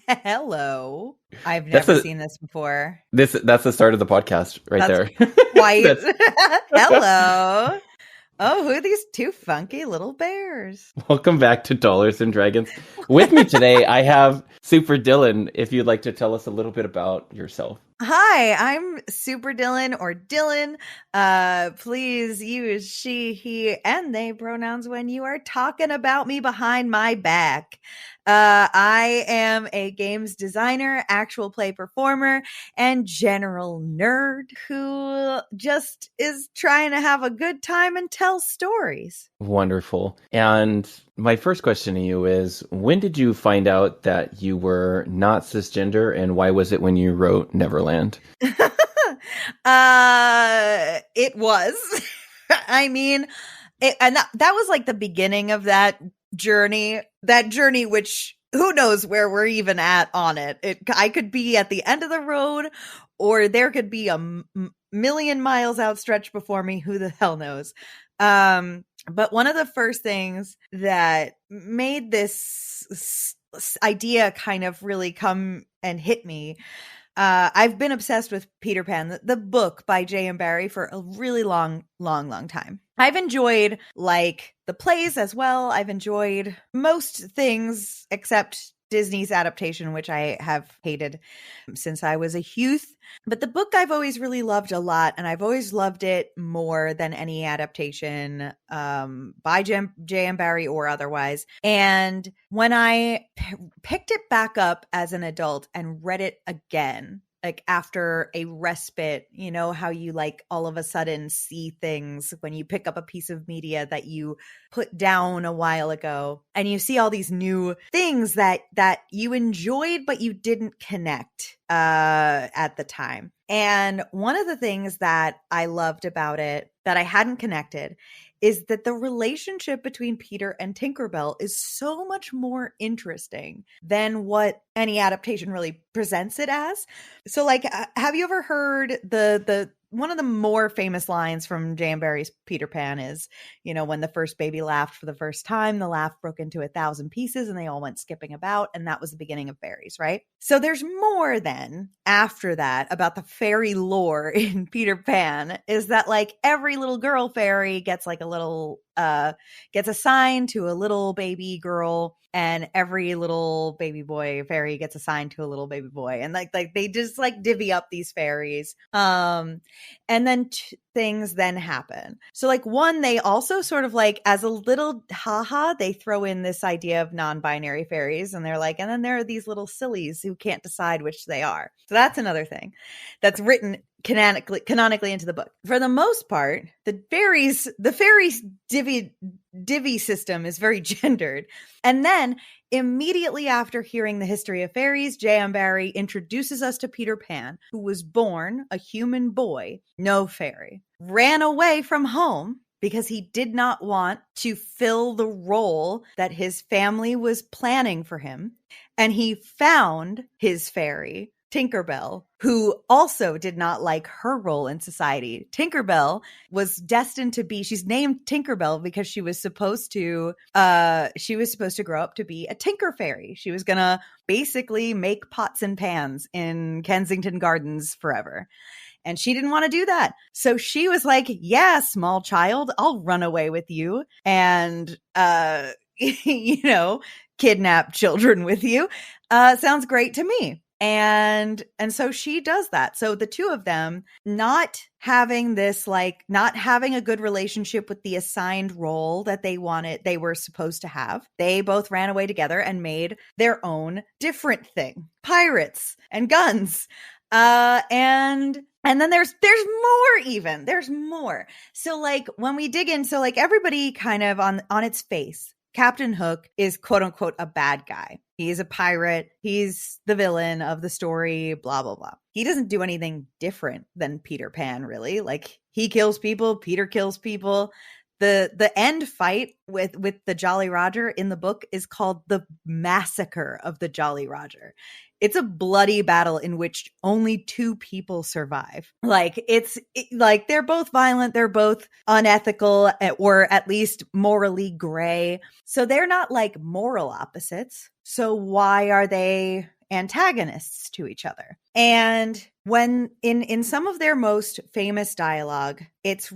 Hello. I've That's never a seen this before. that's the start of the podcast right That's there. quite. That's Hello. Oh, who are these two funky little bears? welcome back to Dollars and Dragons. With me today, I have Super Dylan. If you'd like to tell us a little bit about yourself. Hi, I'm SuperDillin or Dylan. Please use she, he, and they pronouns when you are talking about me behind my back. I am a games designer, actual play performer, and general nerd who just is trying to have a good time and tell stories. Wonderful. And my first question to you is, when did you find out that you were not cisgender, and why was it when you wrote Neverland? It was. I mean, and that was like the beginning of that journey, which who knows where we're even at on it. I could be at the end of the road, or there could be a million miles outstretched before me. Who the hell knows? But one of the first things that made this idea kind of really come and hit me, I've been obsessed with Peter Pan, the book by J.M. Barrie, for a really long time. I've enjoyed like the plays as well. I've enjoyed most things except Disney's adaptation, which I have hated since I was a youth. But the book I've always really loved a lot, and I've always loved it more than any adaptation by J.M. Barrie or otherwise. And when I picked it back up as an adult and read it again, like after a respite, you know how you like all of a sudden see things when you pick up a piece of media that you put down a while ago, and you see all these new things that you enjoyed but you didn't connect at the time. And one of the things that I loved about it that I hadn't connected is that the relationship between Peter and Tinkerbell is so much more interesting than what any adaptation really presents it as. So like, have you ever heard the one of the more famous lines from J.M. Barrie's Peter Pan is, you know, when the first baby laughed for the first time, the laugh broke into 1,000 pieces and they all went skipping about. And that was the beginning of fairies, right? So there's more then after that about the fairy lore in Peter Pan, is that like every little girl fairy gets like a little, gets assigned to a little baby girl, and every little baby boy fairy gets assigned to a little baby boy, and like they just like divvy up these fairies. And then things then happen. So like one, they also sort of like as a little haha, they throw in this idea of non-binary fairies, and they're like, and then there are these little sillies who can't decide which they are. So that's another thing that's written canonically into the book. For the most part, the fairies divvy system is very gendered. And then immediately after hearing the history of fairies, J.M. Barrie introduces us to Peter Pan, who was born a human boy, no fairy, ran away from home because he did not want to fill the role that his family was planning for him. And he found his fairy, Tinkerbell, who also did not like her role in society. Tinkerbell was destined to be, she's named Tinkerbell because she was supposed to grow up to be a tinker fairy. She was going to basically make pots and pans in Kensington Gardens forever. And she didn't want to do that. So she was like, yeah, small child, I'll run away with you and, you know, kidnap children with you. Sounds great to me. And so she does that. So the two of them not having this, like not having a good relationship with the assigned role that they were supposed to have. They both ran away together and made their own different thing, pirates and guns. And then there's more even. There's more. So like when we dig in, so like everybody kind of on its face, Captain Hook is quote unquote a bad guy. He's a pirate. He's the villain of the story, blah, blah, blah. He doesn't do anything different than Peter Pan, really. Like he kills people. Peter kills people. The end fight with the Jolly Roger in the book is called the Massacre of the Jolly Roger. It's a bloody battle in which only 2 people survive. Like like they're both violent, they're both unethical, or at least morally gray. So they're not like moral opposites. So why are they antagonists to each other? And when in some of their most famous dialogue, it's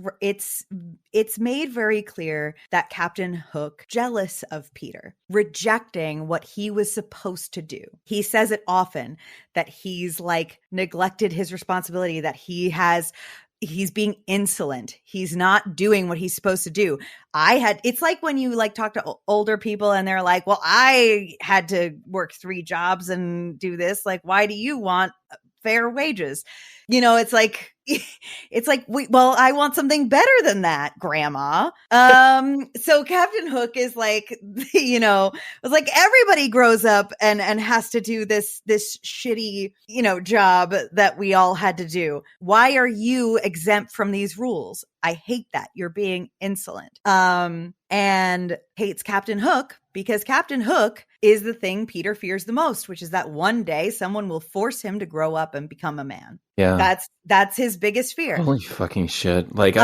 made very clear that Captain Hook jealous of Peter, rejecting what he was supposed to do. He says it often that he's like neglected his responsibility, that he's being insolent. He's not doing what he's supposed to do. It's like when you like talk to older people and they're like, well, I had to work 3 jobs and do this. Like, why do you want fair wages? It's like, well, I want something better than that, Grandma. So Captain Hook is like, it's like everybody grows up and has to do this shitty, job that we all had to do. Why are you exempt from these rules? I hate that. You're being insolent. And hates Captain Hook because Captain Hook is the thing Peter fears the most, which is that one day someone will force him to grow up and become a man. Yeah. That's his biggest fear. Holy fucking shit. Like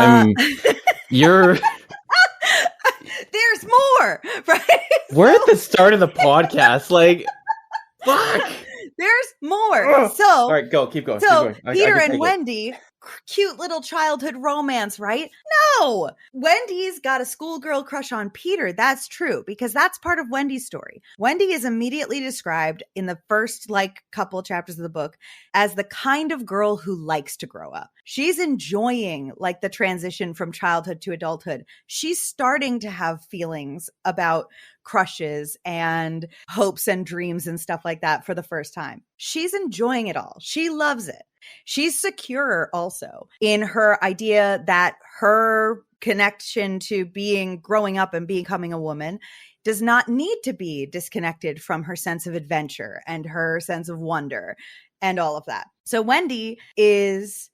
you're there's more, right? We're at the start of the podcast. Like, fuck. There's more. Ugh. So, all right, keep going. So keep going. Peter and Wendy, cute little childhood romance, right? No, Wendy's got a schoolgirl crush on Peter. That's true, because that's part of Wendy's story. Wendy is immediately described in the first couple chapters of the book as the kind of girl who likes to grow up. She's enjoying the transition from childhood to adulthood. She's starting to have feelings about crushes and hopes and dreams and stuff like that for the first time. She's enjoying it all. She loves it. She's secure also in her idea that her connection to growing up and becoming a woman does not need to be disconnected from her sense of adventure and her sense of wonder and all of that. So Wendy is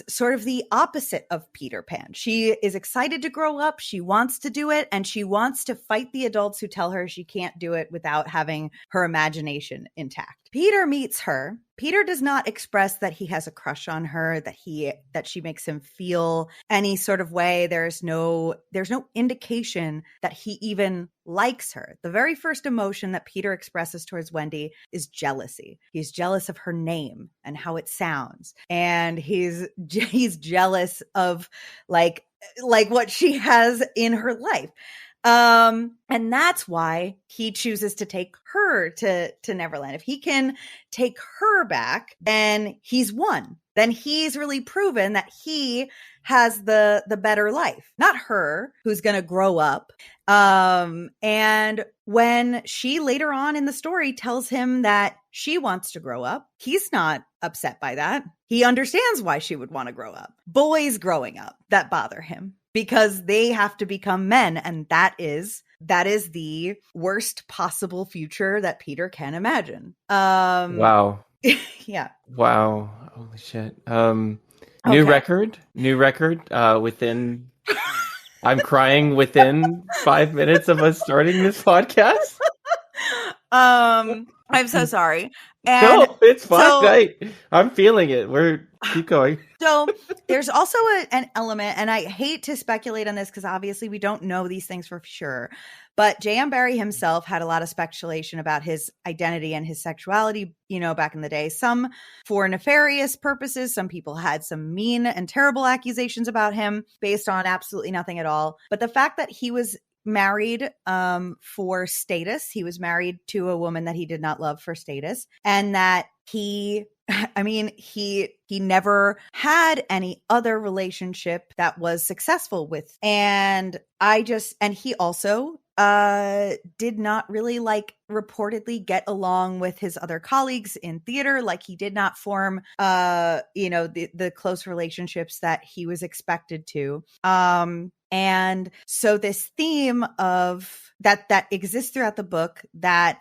sort of the opposite of Peter Pan. She is excited to grow up. She wants to do it, and she wants to fight the adults who tell her she can't do it without having her imagination intact. Peter meets her. Peter does not express that he has a crush on her, that she makes him feel any sort of way. There's no indication that he even likes her. The very first emotion that Peter expresses towards Wendy is jealousy. He's jealous of her name and how it sounds. And he's jealous of like what she has in her life. And that's why he chooses to take her to Neverland. If he can take her back, then he's won. Then he's really proven that he has the better life, not her, who's going to grow up. And when she later on in the story tells him that she wants to grow up, he's not upset by that. He understands why she would want to grow up. Boys growing up that bother him, because they have to become men, and that is the worst possible future that Peter can imagine. Wow. Yeah. Wow. Holy shit. New record. Within I'm crying within 5 minutes of us starting this podcast. I'm so sorry. And no, it's fine. I'm feeling it. Keep going. So there's also an element, and I hate to speculate on this because obviously we don't know these things for sure, but J.M. Barrie himself had a lot of speculation about his identity and his sexuality, back in the day, some for nefarious purposes. Some people had some mean and terrible accusations about him based on absolutely nothing at all. But the fact that he was married for status, he was married to a woman that he did not love for status, and that he never had any other relationship that was successful with. And he also did not really reportedly get along with his other colleagues in theater. He did not form the close relationships that he was expected to. And so this theme of that exists throughout the book, that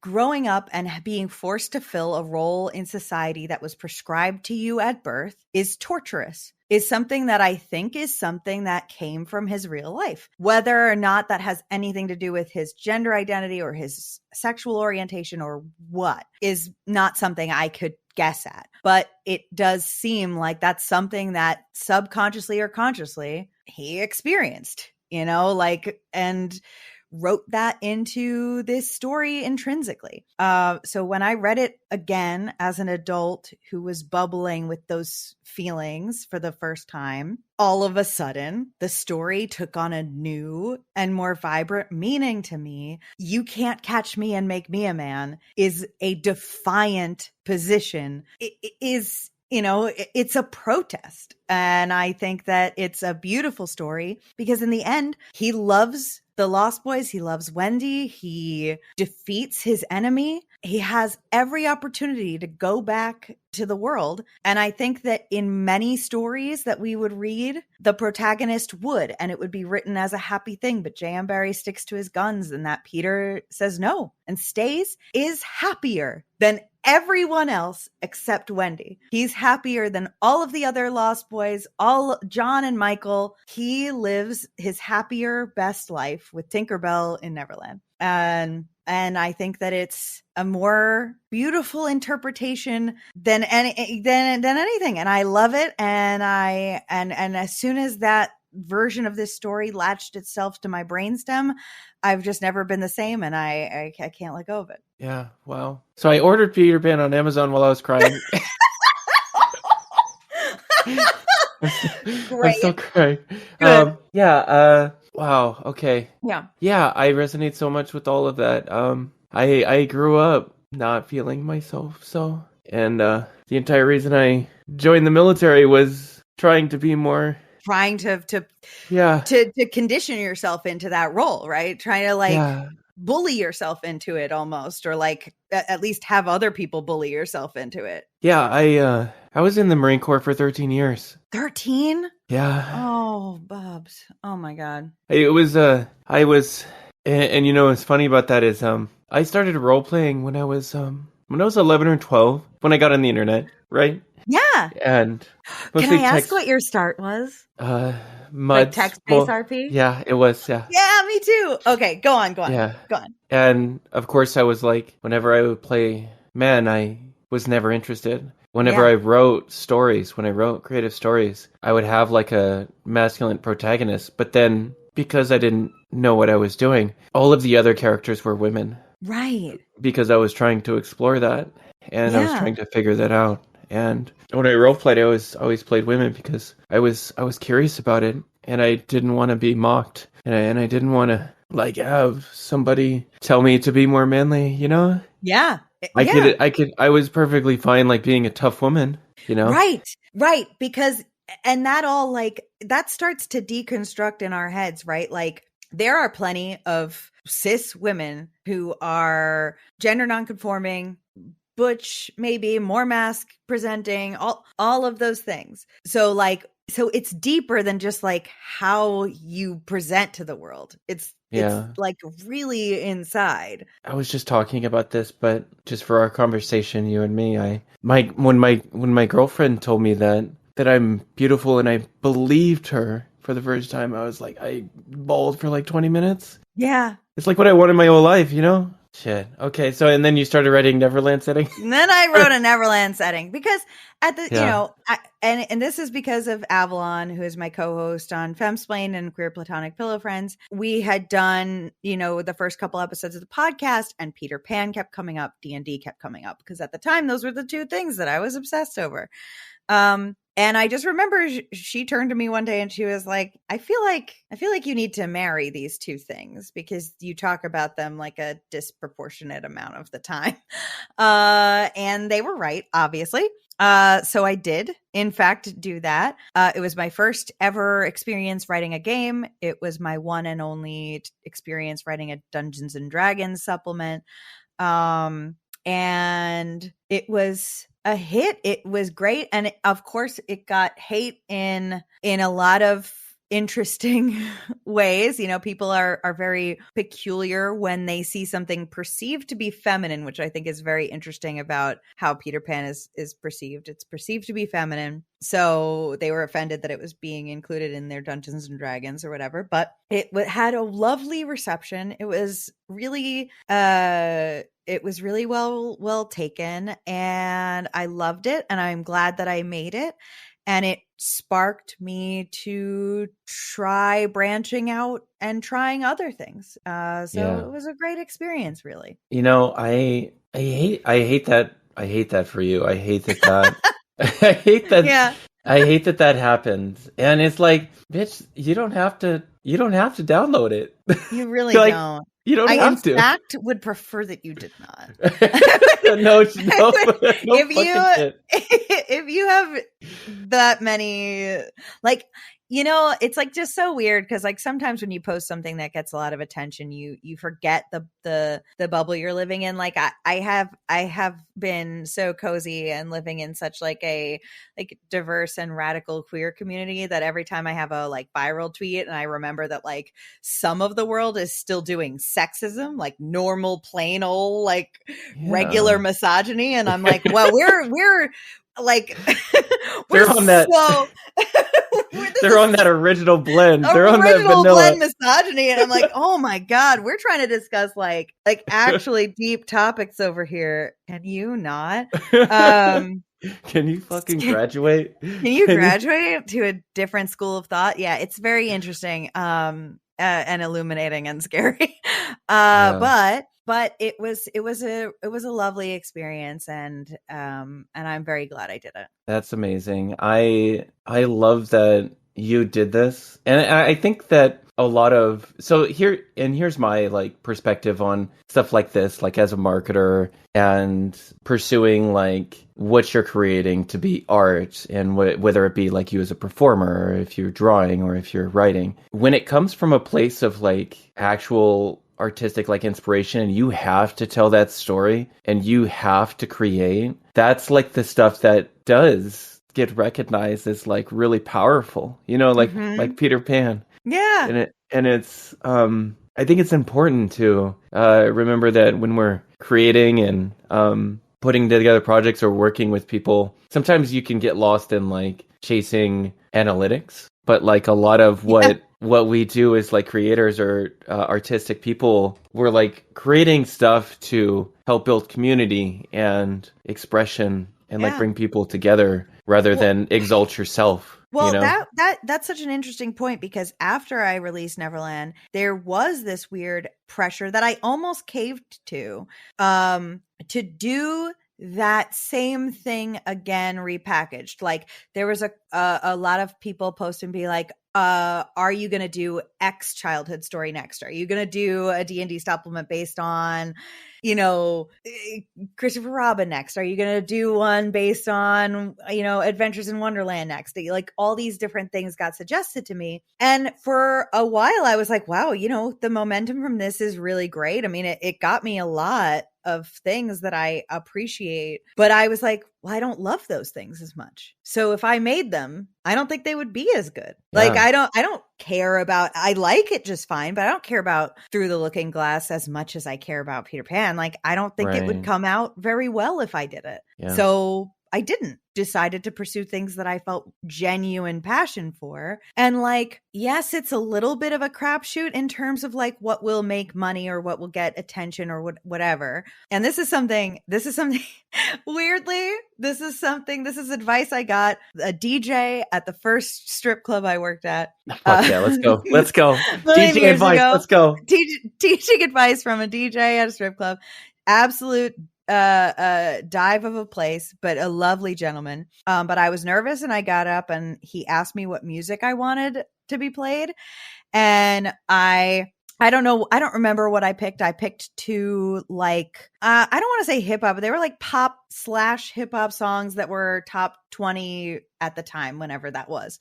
growing up and being forced to fill a role in society that was prescribed to you at birth is torturous. is something that I think is something that came from his real life. Whether or not that has anything to do with his gender identity or his sexual orientation or what is not something I could guess at. But it does seem like that's something that subconsciously or consciously he experienced, and wrote that into this story intrinsically. So when I read it again as an adult who was bubbling with those feelings for the first time, all of a sudden the story took on a new and more vibrant meaning to me. You can't catch me and make me a man is a defiant position. It is, it's a protest. And I think that it's a beautiful story because in the end, he loves the Lost Boys. He loves Wendy. He defeats his enemy. He has every opportunity to go back to the world. And I think that in many stories that we would read, the protagonist would, and it would be written as a happy thing. But J.M. Barrie sticks to his guns, and that Peter says no and stays, is happier than everyone else except Wendy. He's happier than all of the other Lost Boys, all John and Michael. He lives his happier, best life with Tinkerbell in Neverland. And I think that it's a more beautiful interpretation than anything. And I love it. And as soon as that version of this story latched itself to my brainstem, I've just never been the same, and I can't let go of it. Yeah, wow. So I ordered Peter Pan on Amazon while I was crying. I'm still crying. Wow. Okay. Yeah. I resonate so much with all of that. I grew up not feeling myself and the entire reason I joined the military was trying to be more. Trying to condition yourself into that role, right? Trying to bully yourself into it almost, or at least have other people bully yourself into it. Yeah, I was in the Marine Corps for 13 years. 13? Yeah. Oh, Bubs. Oh my God. It was I was and what's funny about that is I started role playing when I was 11 or 12 when I got on the internet, right? Yeah. And can I ask what your start was? Mud text-based RP? Yeah, it was, yeah. Yeah, me too. Okay, go on. Yeah. Go on. And of course I was like, whenever I would play men, I was never interested. Whenever I wrote stories, when I wrote creative stories, I would have like a masculine protagonist. But then because I didn't know what I was doing, all of the other characters were women. Right. Because I was trying to explore that and I was trying to figure that out. And when I role played, I always played women because I was curious about it, and I didn't want to be mocked, and I didn't want to have somebody tell me to be more manly, Yeah. I was perfectly fine being a tough woman, Right. Because and that all that starts to deconstruct in our heads, right? There are plenty of cis women who are gender nonconforming, butch, maybe more mask presenting, all of those things. So it's deeper than just how you present to the world. It's really inside. I was just talking about this, but just for our conversation, you and me, when my girlfriend told me that I'm beautiful and I believed her for the first time, I was I bawled for 20 minutes. Yeah. It's what I wanted my whole life, Shit. Okay. So, and then you started writing Neverland setting? And then I wrote a Neverland setting because at the, and this is because of Avalon, who is my co-host on Femsplain and Queer Platonic Pillow Friends. We had done, the first couple episodes of the podcast, and Peter Pan kept coming up, D&D kept coming up, because at the time, those were the two things that I was obsessed over. And I just remember she turned to me one day and she was like, I feel like you need to marry these two things because you talk about them a disproportionate amount of the time. And they were right, obviously. So I did, in fact, do that. It was my first ever experience writing a game. It was my one and only experience writing a Dungeons and Dragons supplement. And it was a hit. It was great. And of course it got hate in a lot of interesting ways. People are very peculiar when they see something perceived to be feminine, which I think is very interesting about how Peter Pan is perceived. It's perceived to be feminine. So they were offended that it was being included in their Dungeons and Dragons or whatever, but it had a lovely reception. It was really well taken, and I loved it, and I'm glad that I made it. And it sparked me to try branching out and trying other things. So it was a great experience, really. I hate that for you. I hate that. I hate that. Yeah. I hate that happened. And it's like, bitch, you don't have to download it. You really don't. You don't have to. In fact, would prefer that you did not. no, if you have that many, like, it's like just so weird because like sometimes when you post something that gets a lot of attention, you forget the bubble you're living in. Like I have been so cozy and living in such like a diverse and radical queer community that every time I have a like viral tweet and I remember that like some of the world is still doing sexism, like normal plain old like regular misogyny, and I'm like, well, we're like they're on that. They're on that original blend. They're on that vanilla blend misogyny, and I'm like, oh my god, we're trying to discuss like actually deep topics over here. Can you not? Can you fucking graduate? Can you graduate to a different school of thought? Yeah, it's very interesting, and illuminating and scary. But it was a lovely experience, and I'm very glad I did it. That's amazing. I love that you did this, and I think that a lot of here's my like perspective on stuff like this, like as a marketer and pursuing like what you're creating to be art, and whether it be like you as a performer, or if you're drawing, or if you're writing. When it comes from a place of like actual artistic like inspiration, and you have to tell that story and you have to create, that's like the stuff that does get recognized as like really powerful, like Peter Pan. Yeah. And it's I think it's important to remember that when we're creating and putting together projects or working with people, sometimes you can get lost in like chasing analytics, but like a lot of what we do as like creators or artistic people, we're like creating stuff to help build community and expression and like bring people together rather than exalt yourself. Well, that's such an interesting point, because after I released Neverland, there was this weird pressure that I almost caved to do that same thing again repackaged. Like there was a lot of people post and be like, are you going to do X childhood story next? Are you going to do a D&D supplement based on, Christopher Robin next? Are you going to do one based on, Adventures in Wonderland next? Like all these different things got suggested to me. And for a while I was like, wow, the momentum from this is really great. I mean, it got me a lot of things that I appreciate, but I was like, well, I don't love those things as much. So if I made them, I don't think they would be as good. Yeah. Like I don't care about, I like it just fine, but I don't care about Through the Looking Glass as much as I care about Peter Pan. Like I don't think it would come out very well if I did it. Yeah. So I decided to pursue things that I felt genuine passion for. And like, yes, it's a little bit of a crapshoot in terms of like what will make money or what will get attention or whatever. And this is something weirdly, this is advice I got a DJ at the first strip club I worked at. Yeah, let's go. DJ advice. Let's go. Teaching advice from a DJ at a strip club. Absolute dive of a place, but a lovely gentleman. But I was nervous and I got up and he asked me what music I wanted to be played. And I don't know. I don't remember what I picked. I picked two, like, I don't want to say hip hop, but they were like pop / hip hop songs that were top 20 at the time, whenever that was.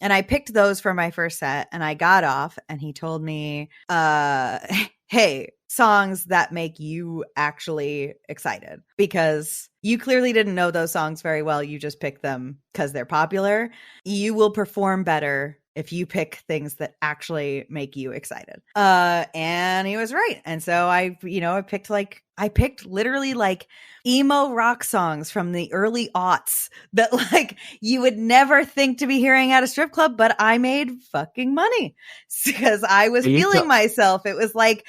And I picked those for my first set, and I got off and he told me, hey, songs that make you actually excited, because you clearly didn't know those songs very well. You just picked them because they're popular. You will perform better if you pick things that actually make you excited. And he was right. And so I picked literally like emo rock songs from the early aughts that like you would never think to be hearing at a strip club, but I made fucking money because I was feeling myself. It was like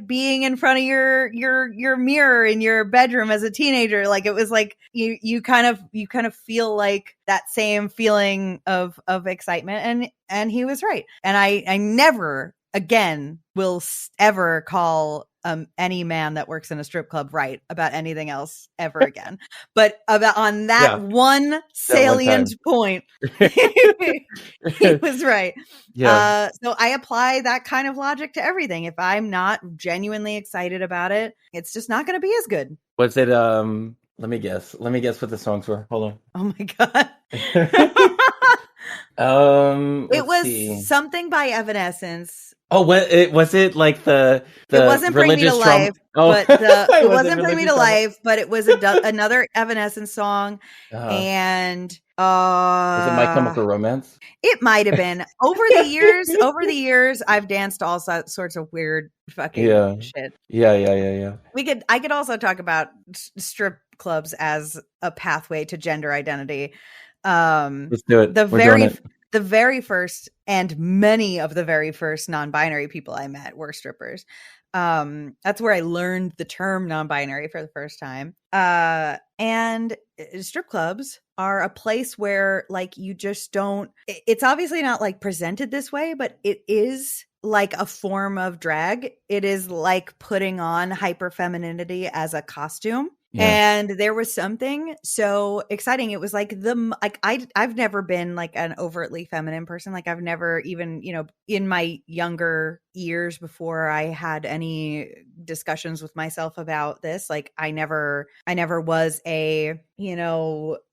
being in front of your mirror in your bedroom as a teenager. Like it was like you kind of feel like that same feeling of excitement, and he was right. And I never again will ever call any man that works in a strip club right about anything else ever again. But about on that one salient point, he was right. Yeah. So I apply that kind of logic to everything. If I'm not genuinely excited about it, it's just not going to be as good. Was it let me guess what the songs were. Hold on. Oh my God. It was something by Evanescence. Oh, was it like the it wasn't Bring Me to Life, but it wasn't Bring Me to Life, but it was another Evanescence song. And was it My Chemical Romance? It might have been. Over the years, I've danced all sorts of weird fucking shit. Yeah. I could also talk about strip clubs as a pathway to gender identity. Let's do it. The very first and many of the very first non-binary people I met were strippers. That's where I learned the term non-binary for the first time. And strip clubs are a place where like you just don't, it's obviously not like presented this way, but it is like a form of drag. It is like putting on hyper-femininity as a costume. Yeah. And there was something so exciting. It was like I've never been like an overtly feminine person. Like I've never even, in my younger years before I had any discussions with myself about this, like I never was a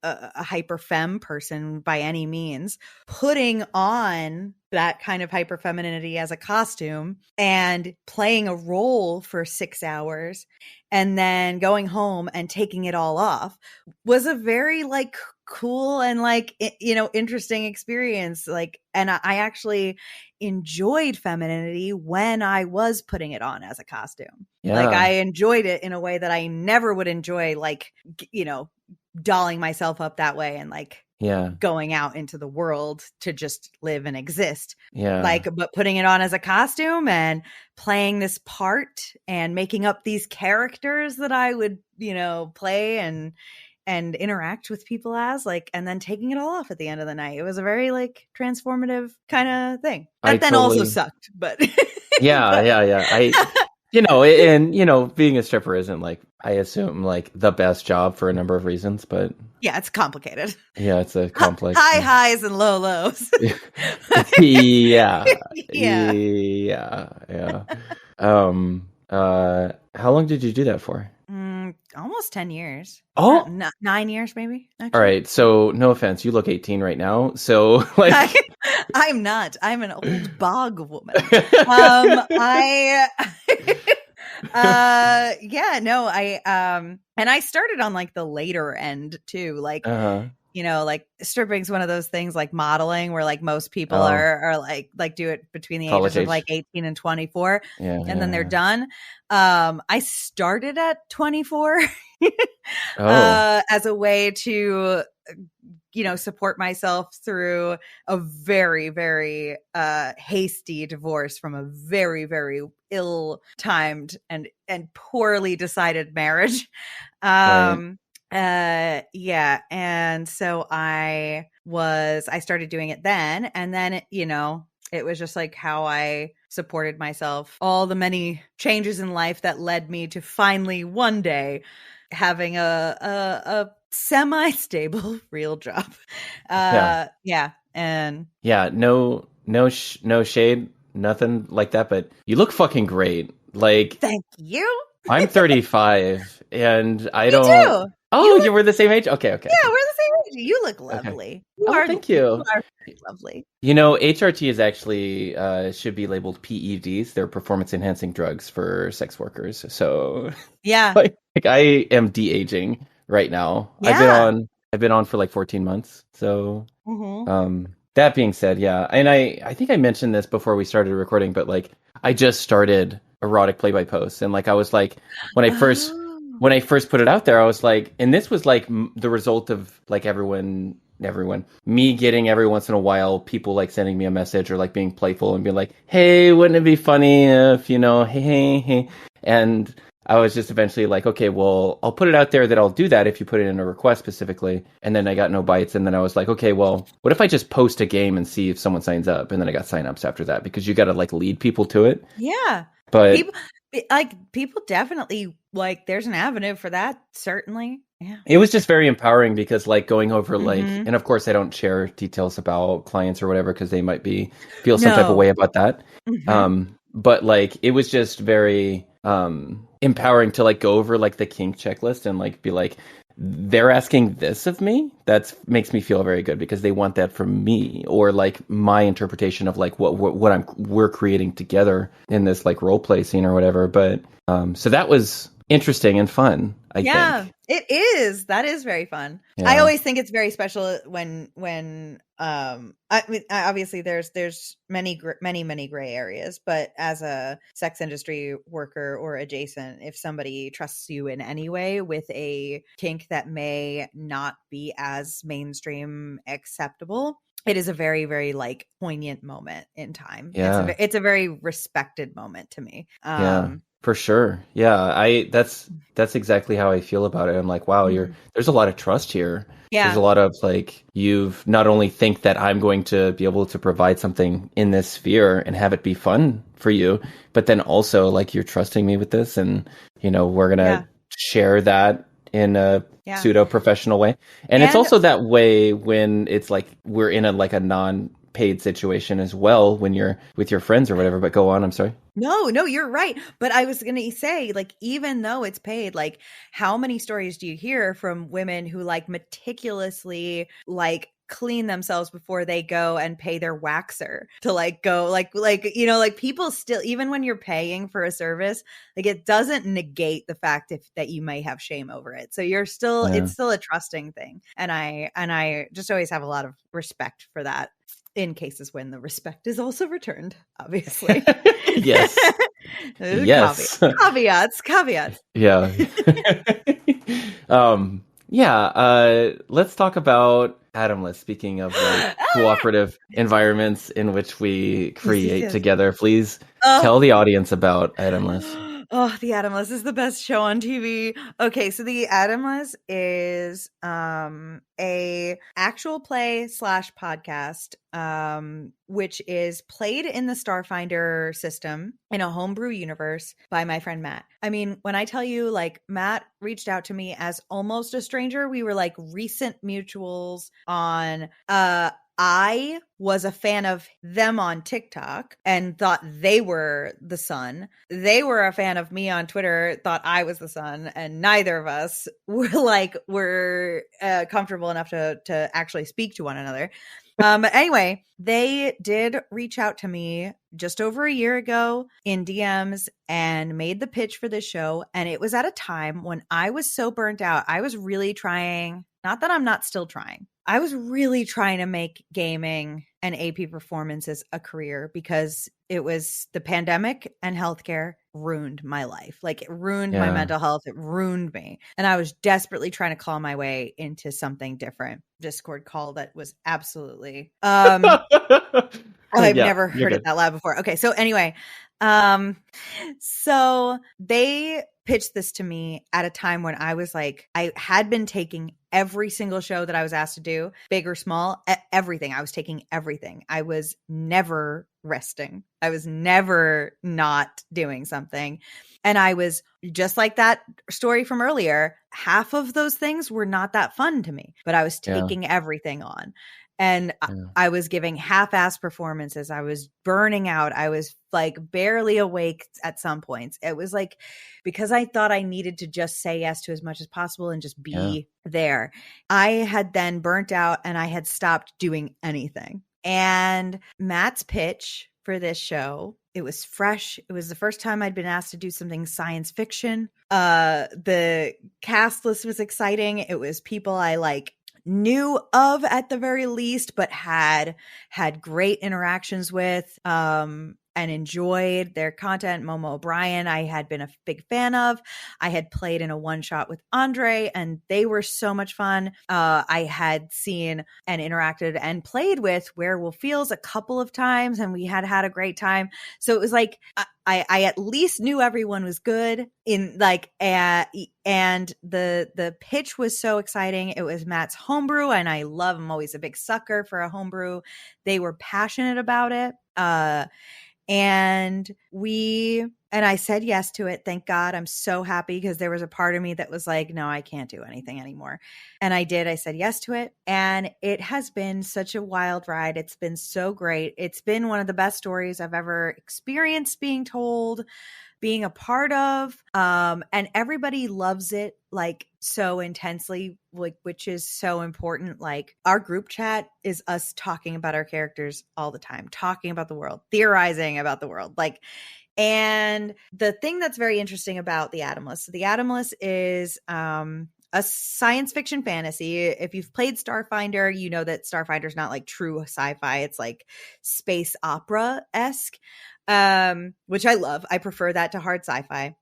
hyper femme person by any means. Putting on that kind of hyper femininity as a costume and playing a role for 6 hours and then going home and taking it all off was a very like cool and like, interesting experience. Like, and I actually enjoyed femininity when I was putting it on as a costume. Yeah. Like I enjoyed it in a way that I never would enjoy, like, dolling myself up that way and like, going out into the world to just live and exist. Yeah. Like, but putting it on as a costume and playing this part and making up these characters that I would, play and interact with people as, like, and then taking it all off at the end of the night. It was a very like transformative kind of thing. That then also sucked, but yeah. And being a stripper isn't like, I assume, like the best job for a number of reasons, but yeah, it's complicated. Yeah, it's a complex high highs and low lows. Yeah. How long did you do that for? Almost 10 years. Oh, 9 years maybe. Actually. All right. So no offense, you look 18 right now. So like, I'm not. I'm an old bog woman. And I started on like the later end too. Like, like stripping's one of those things like modeling where like most people are like do it between the ages of like 18 and 24 and then they're done. I started at 24 as a way to support myself through a very, very hasty divorce from a very, very ill-timed and poorly decided marriage. And so I started doing it then, and then it was just like how I supported myself, all the many changes in life that led me to finally one day having a semi-stable real job. No shade, nothing like that, but you look fucking great. Like, thank you. I'm 35 and I don't too. Oh, you were the same age? Okay. Yeah, we're the same age. You look lovely. Okay. Thank you. You are lovely. HRT is actually should be labeled PEDs. They're performance enhancing drugs for sex workers. So yeah, like I am de-aging right now. Yeah. I've been on for like 14 months. So That being said, yeah, and I think I mentioned this before we started recording, but like I just started erotic play by posts, and like I was like when I first Oh. when I first put it out there, I was like, and this was like the result of like everyone, me getting every once in a while people like sending me a message or like being playful and being like, hey, wouldn't it be funny if hey, and I was just eventually like, okay, well, I'll put it out there that I'll do that if you put it in a request specifically. And then I got no bites. And then I was like, okay, well, what if I just post a game and see if someone signs up? And then I got signups after that because you got to like lead people to it. Yeah. But People definitely like there's an avenue for that, certainly. Yeah. it was just very empowering because like going over like, Mhm. and of course I don't share details about clients or whatever because they might feel some type of way about that. Mhm. But like it was just very empowering to like go over like the kink checklist and like be like, they're asking this of me. That makes me feel very good because they want that from me, or like my interpretation of like what we're creating together in this like role play scene or whatever. But so that was interesting and fun, I Yeah, think. it is. That is very fun. I Yeah. always think it's very special when I mean obviously there's many gray areas, but as a sex industry worker or adjacent, if somebody trusts you in any way with a kink that may not be as mainstream acceptable, it is a very, very like poignant moment in time. Yeah. It's a very respected moment to me. Yeah. For sure. Yeah. That's exactly how I feel about it. I'm like, wow, Mhm. there's a lot of trust here. There's a Yeah, lot of like, you've not only think that I'm going to be able to provide something in this sphere and have it be fun for you, but then also like you're trusting me with this, and we're gonna yeah, share that in a yeah. pseudo professional way. And it's And also that way when it's like we're in a non paid situation as well when you're with your friends or whatever. But go on, I'm sorry. no, you're right. But I was going to say, like, even though it's paid, like, how many stories do you hear from women who like meticulously like clean themselves before they go and pay their waxer to like go like people still, even when you're paying for a service, like it doesn't negate the fact that you may have shame over it. So Yeah. it's still a trusting thing. And I just always have a lot of respect for that in cases when the respect is also returned, obviously. Yes. Yes. Caveats. Yeah. Yeah, let's talk about Adamless. Speaking of like cooperative environments in which we Yes, yes, create yes. together, please Oh. tell the audience about Adamless. Oh, The Adamless is the best show on TV. Okay, so The Adamless is a actual play slash podcast which is played in the Starfinder system in a homebrew universe by my friend Matt. I mean, when I tell you like Matt reached out to me as almost a stranger, we were like recent mutuals on I was a fan of them on TikTok and thought they were the son. They were a fan of me on Twitter, thought I was the son, and neither of us were comfortable enough to actually speak to one another. But anyway, they did reach out to me just over a year ago in DMs and made the pitch for this show. And it was at a time when I was so burnt out. I was really trying, not that I'm not still trying, I was really trying to make gaming and AP performances a career because it was the pandemic and healthcare ruined my life. Like it ruined my Yeah. mental health. It ruined me. And I was desperately trying to claw my way into something different. Discord call that was absolutely I've Yeah, never you're heard it good. that loud before. Okay, so anyway, so they pitched this to me at a time when I was like, I had been taking every single show that I was asked to do, big or small, everything. I was taking everything. I was never resting. I was never not doing something. And I was just like that story from earlier. Half of those things were not that fun to me, but I was Yeah. taking everything on. And Yeah. I was giving half-ass performances. I was burning out. I was like barely awake at some points. It was like because I thought I needed to just say yes to as much as possible and just Yeah. be there. I had then burnt out and I had stopped doing anything. And Matt's pitch for this show, it was fresh. It was the first time I'd been asked to do something science fiction. The cast list was exciting. It was people I like knew of at the very least, but had great interactions with, and enjoyed their content. Momo O'Brien, I had been a big fan of. I had played in a one shot with Andre, and they were so much fun. I had seen and interacted and played with Werewolf Fields a couple of times, and we had a great time. So it was like I at least knew everyone was good in like, and the pitch was so exciting. It was Matt's homebrew, and I'm always a big sucker for a homebrew. They were passionate about it. And I said yes to it. Thank God. I'm so happy, because there was a part of me that was like, no, I can't do anything anymore. And I did. I said yes to it. And it has been such a wild ride. It's been so great. It's been one of the best stories I've ever experienced being told, being a part of. And everybody loves it like so intensely, like, which is so important. Like, our group chat is us talking about our characters all the time, talking about the world, theorizing about the world. Like, and the thing that's very interesting about the Atomless, so the Atomless is a science fiction fantasy. If you've played Starfinder, you know that Starfinder's not like true sci-fi. It's like space opera-esque, which I love. I prefer that to hard sci-fi.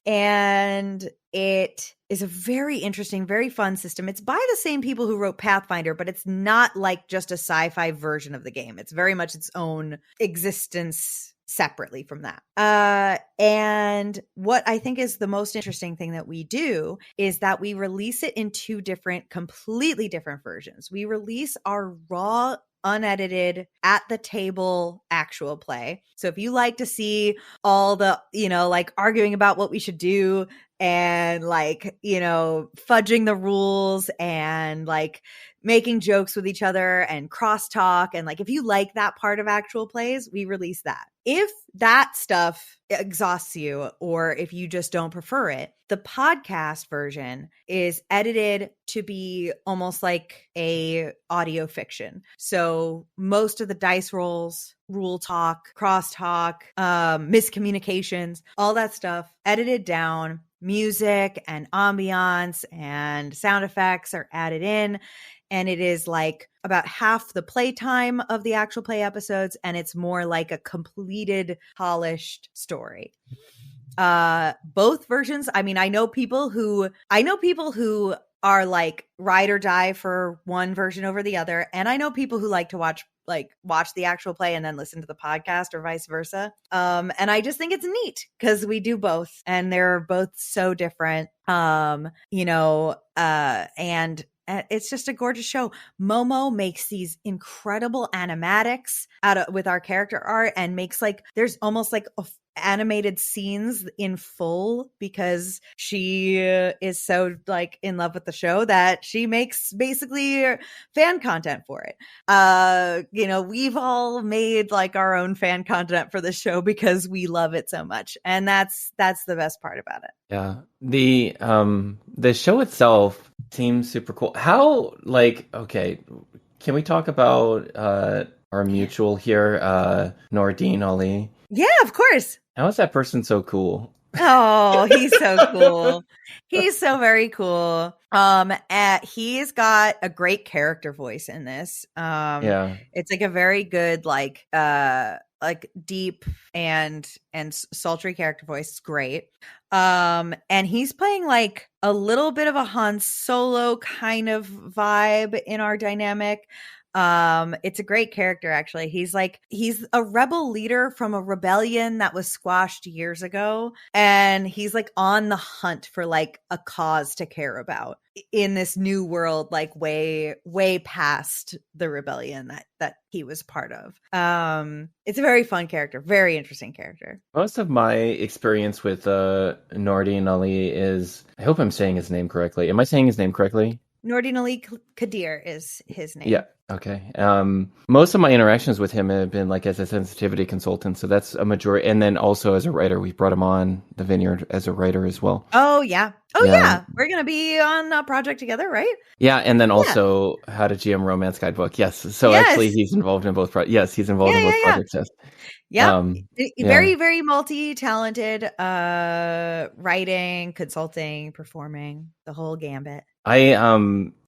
And it is a very interesting, very fun system. It's by the same people who wrote Pathfinder, but it's not like just a sci-fi version of the game. It's very much its own existence separately from that. And what I think is the most interesting thing that we do is that we release it in two completely different versions. We release our raw, unedited, at the table actual play. So if you like to see all the, like arguing about what we should do and like, fudging the rules and like making jokes with each other and crosstalk, and like, if you like that part of actual plays, we release that. If that stuff exhausts you, or if you just don't prefer it, the podcast version is edited to be almost like a audio fiction. So most of the dice rolls, rule talk, crosstalk, miscommunications, all that stuff edited down. Music and ambiance and sound effects are added in. And it is like about half the playtime of the actual play episodes. And it's more like a completed, polished story. Both versions. I mean, I know people who are like ride or die for one version over the other. And I know people who like to watch the actual play and then listen to the podcast, or vice versa. And I just think it's neat because we do both, and they're both so different. And it's just a gorgeous show. Momo makes these incredible animatics with our character art, and makes like, there's almost like animated scenes in full, because she is so like in love with the show that she makes basically fan content for it. We've all made like our own fan content for the show because we love it so much, and that's the best part about it. Yeah, the show itself seems super cool. How, like, okay, can we talk about our mutual here, Nordine Ali? Yeah, of course. How is that person so cool? Oh, he's so cool. He's so very cool. He's got a great character voice in this. Yeah, it's like a very good, like deep and sultry character voice. It's great. And he's playing like a little bit of a Han Solo kind of vibe in our dynamic. It's a great character, actually. He's a rebel leader from a rebellion that was squashed years ago, and he's like on the hunt for like a cause to care about in this new world, like way past the rebellion that he was part of. It's a very fun character, very interesting character. Most of my experience with Nordine Ali is, I hope I'm saying his name correctly. Am I saying his name correctly? Nordine Ali Kadir is his name. Yeah. Okay. Most of my interactions with him have been like as a sensitivity consultant, so that's a majority. And then also as a writer, we brought him on the Vineyard as a writer as well. Oh yeah. Oh yeah. We're gonna be on a project together, right? Yeah, and then also How to GM Romance Guidebook. Yes. So actually, he's involved in both. He's involved in both projects. Yes. Yeah. Very, very multi-talented. Writing, consulting, performing, the whole gambit. I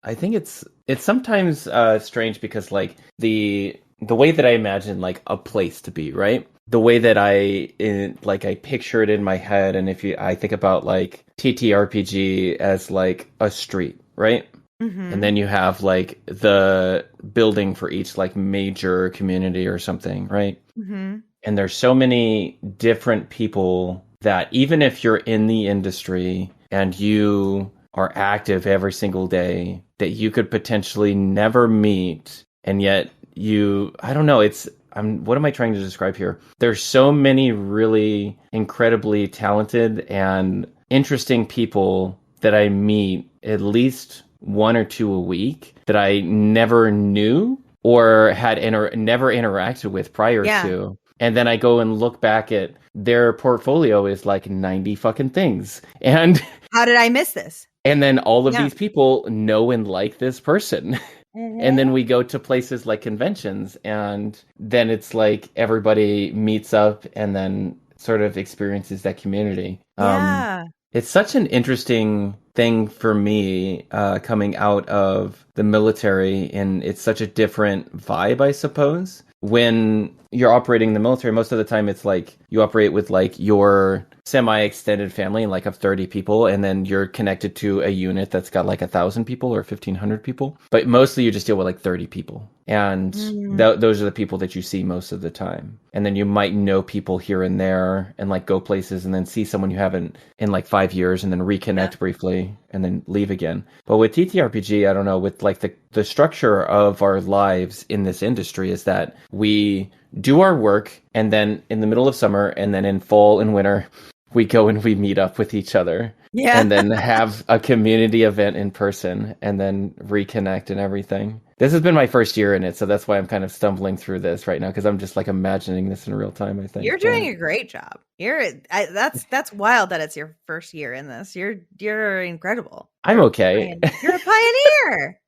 I think it's sometimes strange because like the way that I imagine like a place to be, right? The way that I picture it in my head, and I think about like TTRPG as like a street, right? And then you have like the building for each like major community or something, right? And there's so many different people that even if you're in the industry and you are active every single day, that you could potentially never meet, and yet I don't know, what am I trying to describe here? There's so many really incredibly talented and interesting people that I meet at least one or two a week that I never knew or had never interacted with prior to. And then I go and look back at their portfolio is like 90 fucking things. And how did I miss this? And then all of these people know and like this person. And then we go to places like conventions, and then it's like everybody meets up and then sort of experiences that community. It's such an interesting thing for me coming out of the military, and it's such a different vibe, I suppose. When you're operating in the military, most of the time it's like you operate with like your semi-extended family, like of 30 people, and then you're connected to a unit that's got like 1,000 people or 1,500 people. But mostly you just deal with like 30 people. And those are the people that you see most of the time. And then you might know people here and there and like go places and then see someone you haven't in like 5 years and then reconnect briefly and then leave again. But with TTRPG, I don't know, with like the structure of our lives in this industry is that we do our work, and then in the middle of summer and then in fall and winter, we go and we meet up with each other and then have a community event in person and then reconnect and everything. This has been my first year in it, so that's why I'm kind of stumbling through this right now, because I'm just like imagining this in real time, I think. You're doing a great job. That's wild that it's your first year in this. You're incredible. I'm okay. You're a pioneer.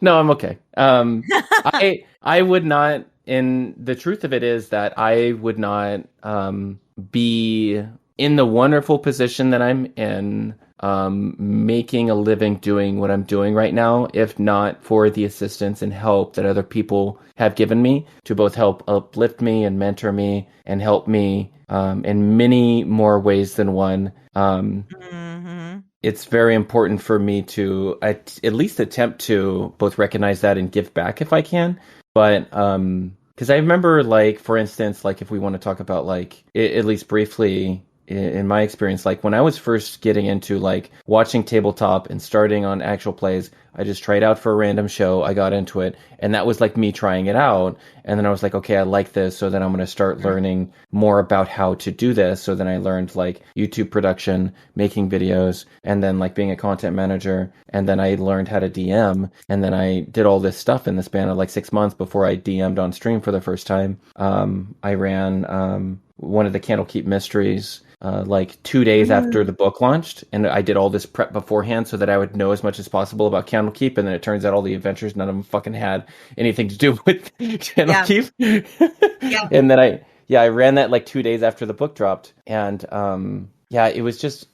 No, I'm okay. I would not, and the truth of it is that I would not be in the wonderful position that I'm in, making a living doing what I'm doing right now, if not for the assistance and help that other people have given me to both help uplift me and mentor me and help me in many more ways than one. It's very important for me to at least attempt to both recognize that and give back if I can. But because I remember, like, for instance, like if we want to talk about like at least briefly in my experience, like when I was first getting into like watching tabletop and starting on actual plays, I just tried out for a random show. I got into it, and that was like me trying it out. And then I was like, okay, I like this. So then I'm going to start learning more about how to do this. So then I learned like YouTube production, making videos, and then like being a content manager. And then I learned how to DM. And then I did all this stuff in the span of like 6 months before I DM'd on stream for the first time. I ran one of the Candlekeep Mysteries like 2 days after the book launched, and I did all this prep beforehand so that I would know as much as possible about Candlekeep, and then it turns out all the adventures, none of them fucking had anything to do with Candlekeep. And then I ran that like 2 days after the book dropped, and it was just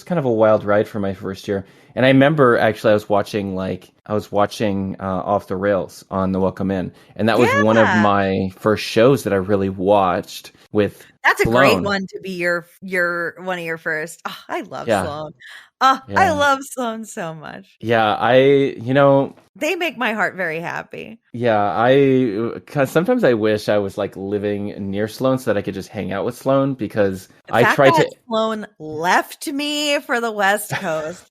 kind of a wild ride for my first year. And I remember actually I was watching Off the Rails on the Welcome In, and that was one of my first shows that I really watched with. That's a Sloan. great one to be your one of your first. Oh, I love Sloan. I love Sloan so much. Yeah, they make my heart very happy. Yeah, cause sometimes I wish I was like living near Sloan so that I could just hang out with Sloan, because I tried to. Sloan left me for the West Coast.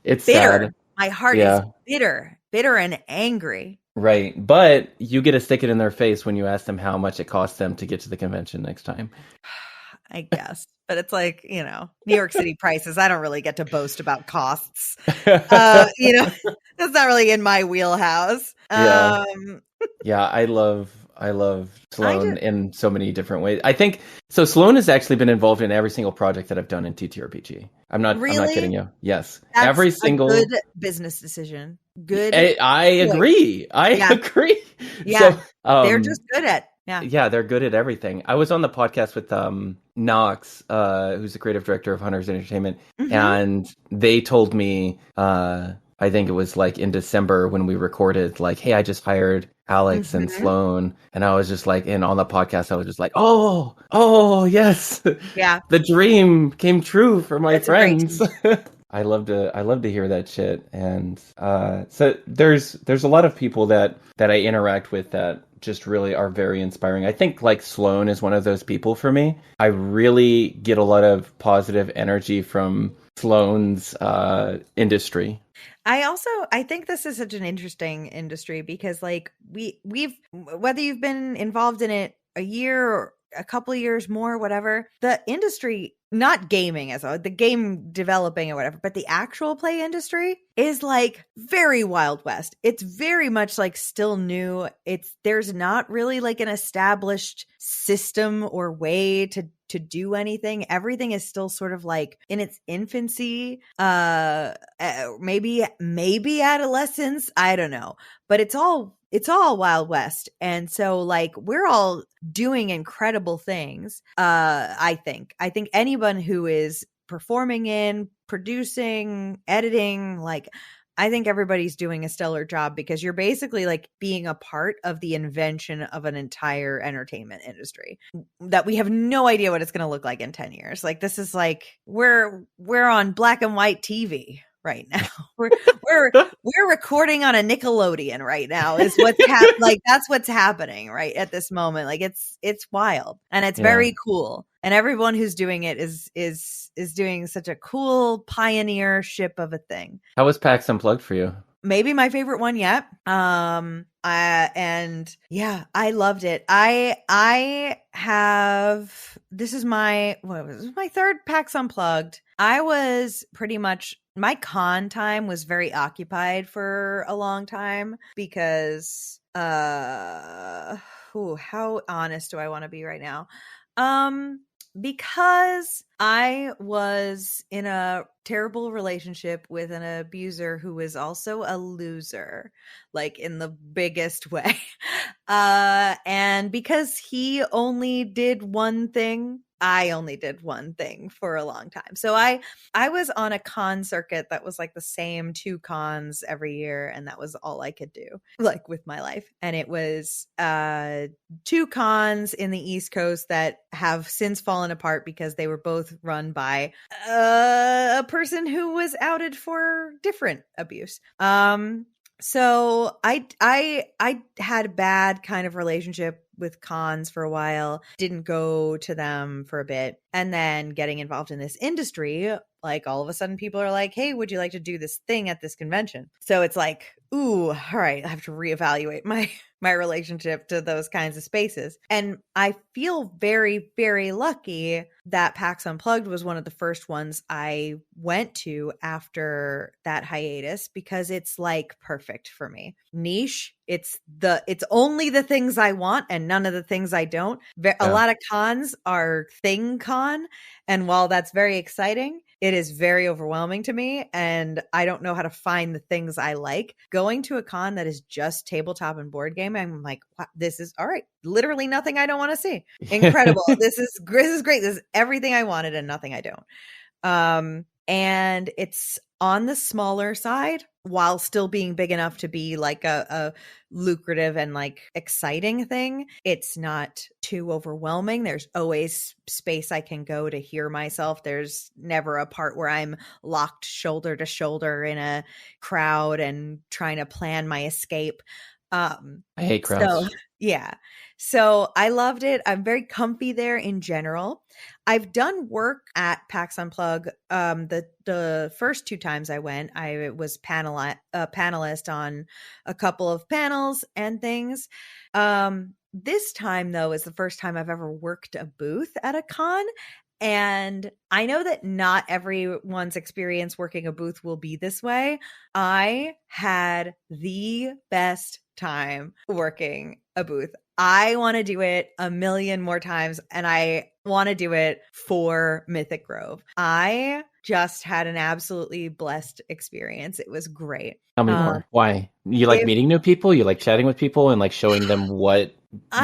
It's bitter. Sad. My heart is bitter and angry. Right. But you get to stick it in their face when you ask them how much it costs them to get to the convention next time. I guess. But it's like, New York City prices. I don't really get to boast about costs. That's not really in my wheelhouse. Yeah, I love Sloan in so many different ways. I think so. Sloan has actually been involved in every single project that I've done in TTRPG. I'm not kidding you. Yes, that's every single good business decision. Good. I agree. I agree. Yeah, so, they're just good at. Yeah, they're good at everything. I was on the podcast with Knox, who's the creative director of Hunters Entertainment, and they told me. I think it was like in December when we recorded, like, hey, I just hired Alex and Hmm. Sloan. And I was just like, and on the podcast, I was just like, oh, yes, Yeah, the dream came true for my it's a great friends. team. I love to hear that shit. And so there's a lot of people that I interact with that just really are very inspiring. I think like Sloan is one of those people for me. I really get a lot of positive energy from Sloan's industry. I think this is such an interesting industry because like we've whether you've been involved in it a year or a couple of years more, whatever, the industry, not gaming as the game developing or whatever, but the actual play industry is like very Wild West. It's very much like still new. There's not really like an established system or way to do anything. Everything is still sort of like in its infancy, maybe adolescence, I don't know, but it's all Wild West. And so like we're all doing incredible things. I think anyone who is performing in, producing, editing, like I think everybody's doing a stellar job because you're basically like being a part of the invention of an entire entertainment industry that we have no idea what it's going to look like in 10 years. Like this is like we're on black and white TV right now. We're we're recording on a Nickelodeon right now is like that's what's happening right at this moment. Like it's wild and it's Yeah. very cool. And everyone who's doing it is doing such a cool pioneership of a thing. How was PAX Unplugged for you? Maybe my favorite one yet. And yeah, I loved it. I have this is my what was it, my third PAX Unplugged. I was pretty much my con time was very occupied for a long time because how honest do I want to be right now? Because I was in a terrible relationship with an abuser who was also a loser, like in the biggest way. And because he only did one thing, I only did one thing for a long time. So I was on a con circuit that was like the same two cons every year, and that was all I could do, like with my life. And it was two cons in the East Coast that have since fallen apart because they were both run by a person who was outed for different abuse. So I had a bad kind of relationship with cons for a while, didn't go to them for a bit, and then getting involved in this industry, like all of a sudden people are like, hey, would you like to do this thing at this convention? So it's like, ooh, all right, I have to reevaluate my relationship to those kinds of spaces. And I feel very, very lucky that PAX Unplugged was one of the first ones I went to after that hiatus because it's like perfect for me. Niche. It's only the things I want and none of the things I don't. A lot of cons are thing con. And while that's very exciting, it is very overwhelming to me. And I don't know how to find the things I like. Going to a con that is just tabletop and board game, I'm like, wow, this is all right. Literally nothing I don't want to see. Incredible. This is great. This is everything I wanted and nothing I don't. And it's on the smaller side while still being big enough to be like a lucrative and like exciting thing. It's not too overwhelming. There's always space I can go to hear myself. There's never a part where I'm locked shoulder to shoulder in a crowd and trying to plan my escape. I hate crowds. So, yeah. So I loved it. I'm very comfy there in general. I've done work at PAX Unplug. The first two times I went, I was panelist on a couple of panels and things. This time, though, is the first time I've ever worked a booth at a con. And I know that not everyone's experience working a booth will be this way. I had the best time working a booth. I want to do it a million more times, and I want to do it for Mythic Grove. I just had an absolutely blessed experience. It was great. Tell me more. Why? You like meeting new people? You like chatting with people and like showing them what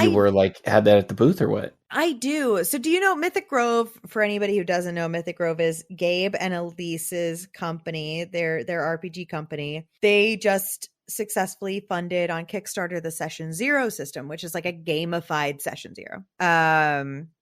you were like had that at the booth or what? I do. So do you know Mythic Grove? For anybody who doesn't know, Mythic Grove is Gabe and Elise's company, their RPG company. They just successfully funded on Kickstarter the Session Zero system, which is like a gamified Session Zero.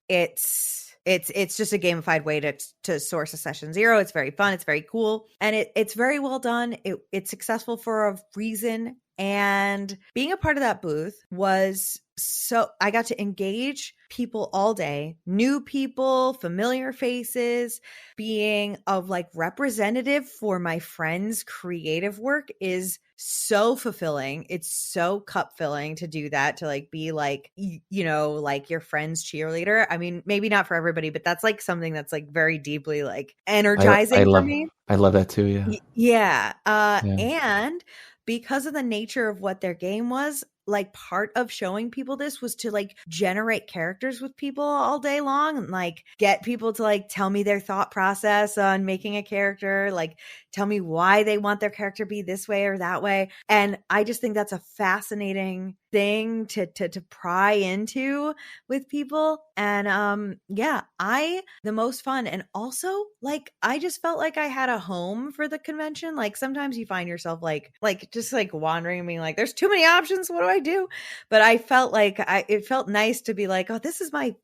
It's just a gamified way to source a Session Zero. It's very fun. It's very cool, and it's very well done. It's successful for a reason. And being a part of that booth was so I got to engage people all day, new people, familiar faces. Being of like representative for my friends' creative work is so fulfilling. It's so cup filling to do that, to like be like, you know, like your friend's cheerleader. I mean, maybe not for everybody, but that's like something that's like very deeply like energizing for me. I love that too. Yeah. Yeah. Yeah. And because of the nature of what their game was, like part of showing people this was to like generate characters with people all day long and like get people to like tell me their thought process on making a character, like tell me why they want their character to be this way or that way. And I just think that's a fascinating thing to pry into with people. And yeah, the most fun. And also like I just felt like I had a home for the convention. Like sometimes you find yourself like just like wandering and being like, there's too many options, what do I do? But I felt like it felt nice to be like, oh, this is my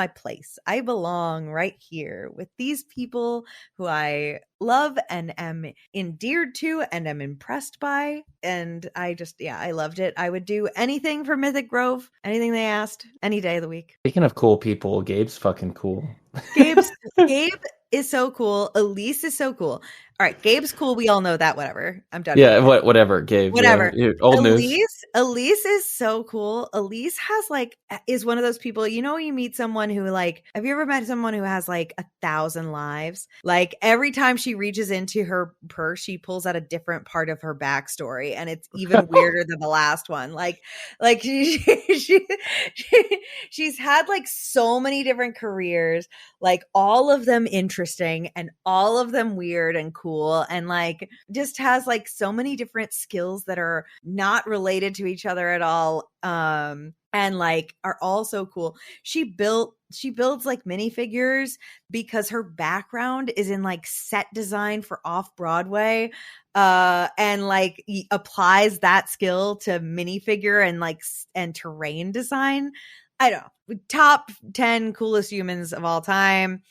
place. I belong right here with these people who I love and am endeared to and am impressed by. And I loved it. I would do anything for Mythic Grove, anything they asked, any day of the week. Speaking of cool people, Gabe's fucking cool. Gabe is so cool. Elise is so cool. All right, Gabe's cool. We all know that. Whatever. I'm done. Yeah, whatever, Gabe. Whatever. Yeah. Old news. Elise is so cool. Elise is one of those people, you know, you meet someone who like, have you ever met someone who has like 1,000 lives? Like every time she reaches into her purse, she pulls out a different part of her backstory. And it's even weirder than the last one. Like she's had like so many different careers, like all of them interesting and all of them weird and cool. And like just has like so many different skills that are not related to each other at all, and like are all so cool. She builds like minifigures because her background is in like set design for off-Broadway, and like applies that skill to minifigure and like and terrain design. I don't know. Top 10 coolest humans of all time.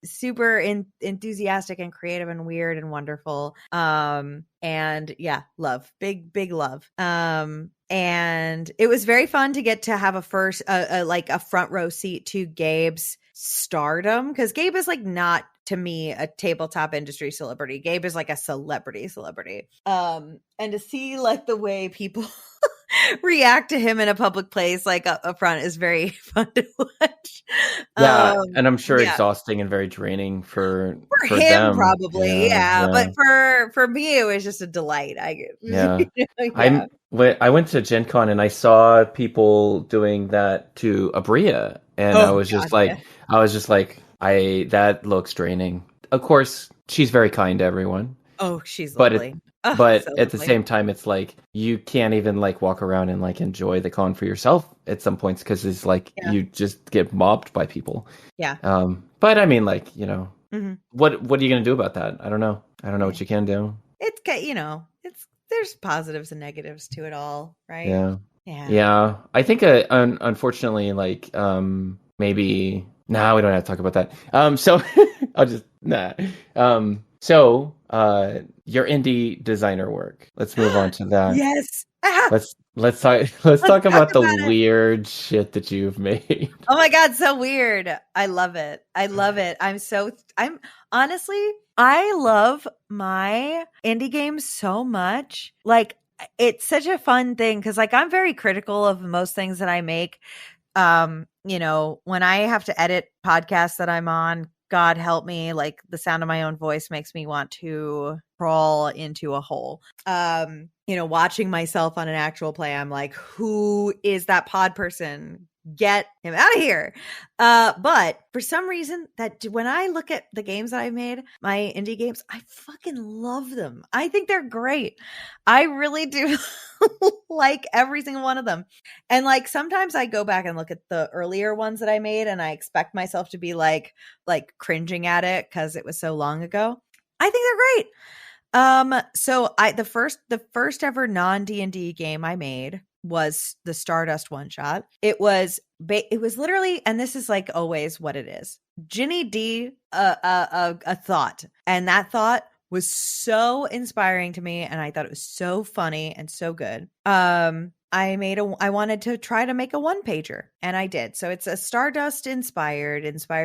Super enthusiastic and creative and weird and wonderful. And yeah, love. Big love. And it was very fun to get to have a front row seat to Gabe's stardom, because Gabe is like not, to me, a tabletop industry celebrity. Gabe is like a celebrity. And to see like the way people react to him in a public place like up front is very fun to watch. Yeah, and I'm sure exhausting and very draining for him them. Probably. Yeah. But for me it was just a delight. I went to Gen Con and I saw people doing that to Abria, and I was just like that looks draining. Of course she's very kind to everyone. Oh, she's lovely. But so at the same time, it's like you can't even like walk around and like enjoy the con for yourself at some points, because it's like you just get mobbed by people. Yeah. But I mean, like, you know, what are you gonna do about that? I don't know what you can do. It's, you know, there's positives and negatives to it all, right? Yeah. I think unfortunately, like maybe we don't have to talk about that. So I'll just your indie designer work. Let's move on to that. Yes. Let's talk about the weird shit that you've made. Oh my God, so weird. I love it. I love my indie games so much. Like, it's such a fun thing because like I'm very critical of most things that I make. You know, when I have to edit podcasts that I'm on, God help me, like the sound of my own voice makes me want to crawl into a hole. You know, watching myself on an actual play, I'm like, who is that pod person? get him out of here. But for some reason, that when I look at the games that I've made, my indie games, I fucking love them. I think they're great. I really do like every single one of them. And like sometimes I go back and look at the earlier ones that I made, and I expect myself to be like cringing at it because it was so long ago. I think they're great. So the first ever non D&D game I made was the Stardust one shot. It was literally, and this is like always what it is. Ginny D, a thought, and that thought was so inspiring to me, and I thought it was so funny and so good. I wanted to try to make a one pager, and I did. So it's a Stardust inspired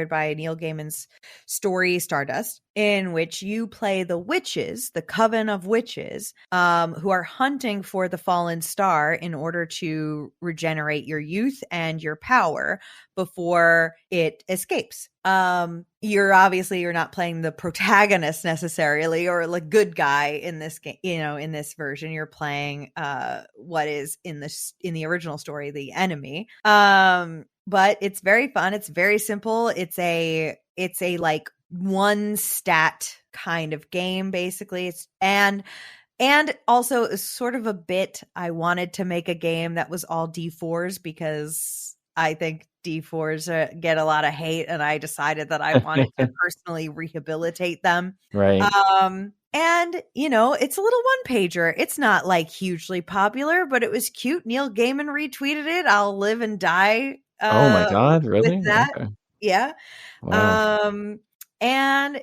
by Neil Gaiman's story Stardust, in which you play the witches, the coven of witches, who are hunting for the fallen star in order to regenerate your youth and your power before it escapes. You're not playing the protagonist necessarily, or like good guy in this game. In this version, you're playing what is in the original story, the enemy. But it's very fun. It's very simple. It's a like one stat kind of game, basically. And also it's sort of a bit, I wanted to make a game that was all D4s because I think D4s get a lot of hate, and I decided that I wanted to personally rehabilitate them. Right. And it's a little one pager. It's not like hugely popular, but it was cute. Neil Gaiman retweeted it. I'll live and die Oh my God, with really? that. Okay. Yeah. Wow. And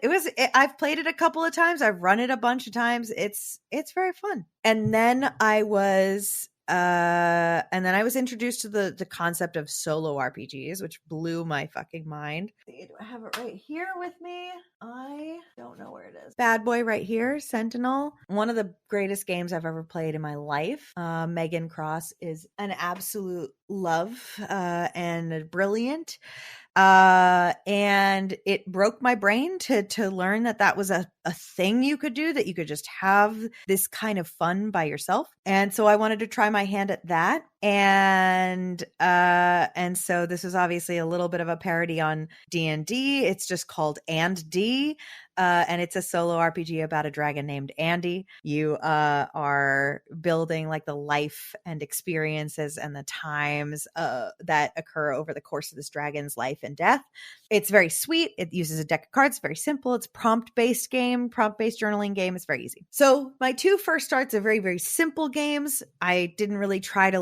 I've played it a couple of times. I've run it a bunch of times. It's very fun. And then I was introduced to the concept of solo RPGs, which blew my fucking mind. Do I have it right here with me? I don't know where it is. Bad Boy right here, Sentinel. One of the greatest games I've ever played in my life. Megan Cross is an absolute love and brilliant. And it broke my brain to learn that was a thing you could do, that you could just have this kind of fun by yourself. And so I wanted to try my hand at that. And so this is obviously a little bit of a parody on D&D. It's just called And D. And it's a solo RPG about a dragon named Andy. You are building like the life and experiences and the times that occur over the course of this dragon's life and death. It's very sweet. It uses a deck of cards. Very simple. It's prompt-based journaling game. It's very easy. So my two first starts are very, very simple games. I didn't really try to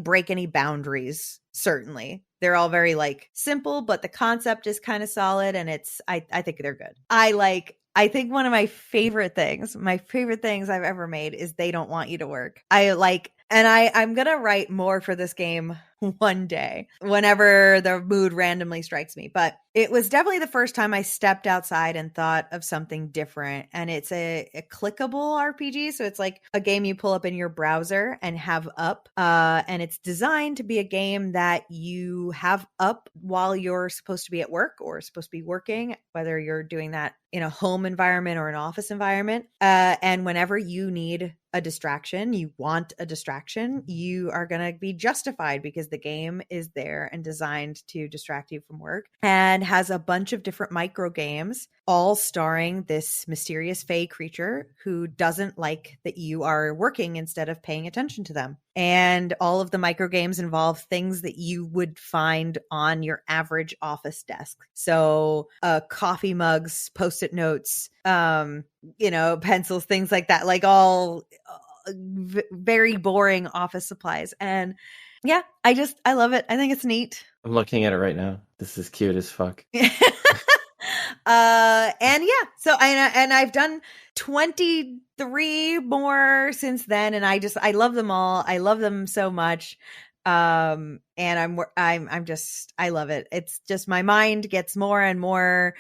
break any boundaries, certainly. They're all very like simple, but the concept is kind of solid, and I think they're good. I think one of my favorite things I've ever made is They Don't Want You to Work. I'm going to write more for this game one day, whenever the mood randomly strikes me. But it was definitely the first time I stepped outside and thought of something different. And it's a clickable RPG. So it's like a game you pull up in your browser and have up. And it's designed to be a game that you have up while you're supposed to be at work or supposed to be working, whether you're doing that in a home environment or an office environment. And whenever you need a distraction, you want a distraction, you are going to be justified because the game is there and designed to distract you from work, and has a bunch of different micro games, all starring this mysterious fey creature who doesn't like that you are working instead of paying attention to them. And all of the micro games involve things that you would find on your average office desk. So coffee mugs, Post-it notes, pencils, things like that, like all very boring office supplies. And yeah, I love it. I think it's neat. I'm looking at it right now. This is cute as fuck. And yeah, so I've done 23 more since then, and I love them all. I love them so much. And I love it. It's just, my mind gets more and more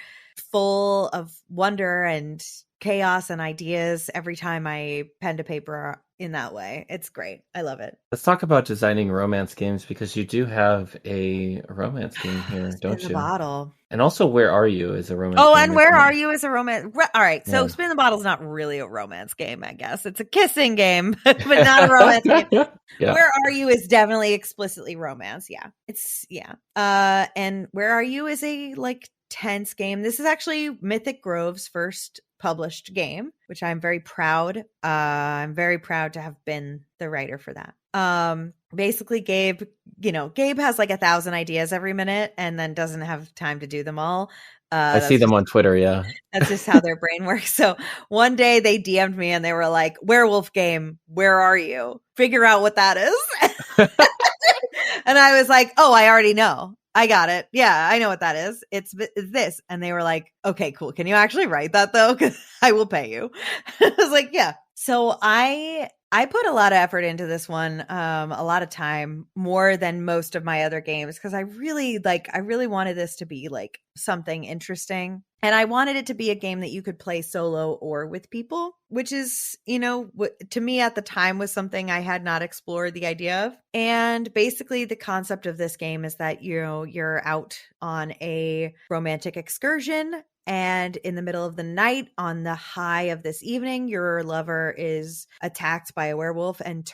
full of wonder and chaos and ideas every time I pen to paper in that way. It's great. I love it. Let's talk about designing romance games, because you do have a romance game here, Spin don't the you? bottle. And also, Where Are You is a romance Oh, game and as Where well. Are You is a romance. All right. So Yeah. Spin the Bottle's not really a romance game, I guess. It's a kissing game, but not a romance game. Yeah. Where Are You is definitely explicitly romance. Yeah. It's yeah. And Where Are You is a like tense game. This is actually Mythic Grove's first published game, which I'm very proud. I'm very proud to have been the writer for that. Basically Gabe has like 1,000 ideas every minute and then doesn't have time to do them all. I see them on Twitter, yeah. That's just how their brain works. So one day they DM'd me and they were like, werewolf game, where are you? Figure out what that is. And I was like, oh, I already know. I got it. Yeah, I know what that is. It's this. And they were like, okay, cool. Can you actually write that though? Because I will pay you. I was like, yeah. So I put a lot of effort into this one, a lot of time, more than most of my other games, because I really wanted this to be like something interesting. And I wanted it to be a game that you could play solo or with people, which is, to me at the time was something I had not explored the idea of. And basically the concept of this game is that, you're out on a romantic excursion, and in the middle of the night, on the high of this evening, your lover is attacked by a werewolf and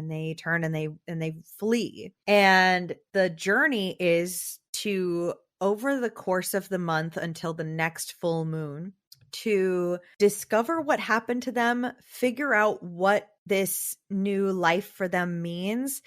they turn and they flee. And the journey is to, over the course of the month until the next full moon, to discover what happened to them, figure out what this new life for them means.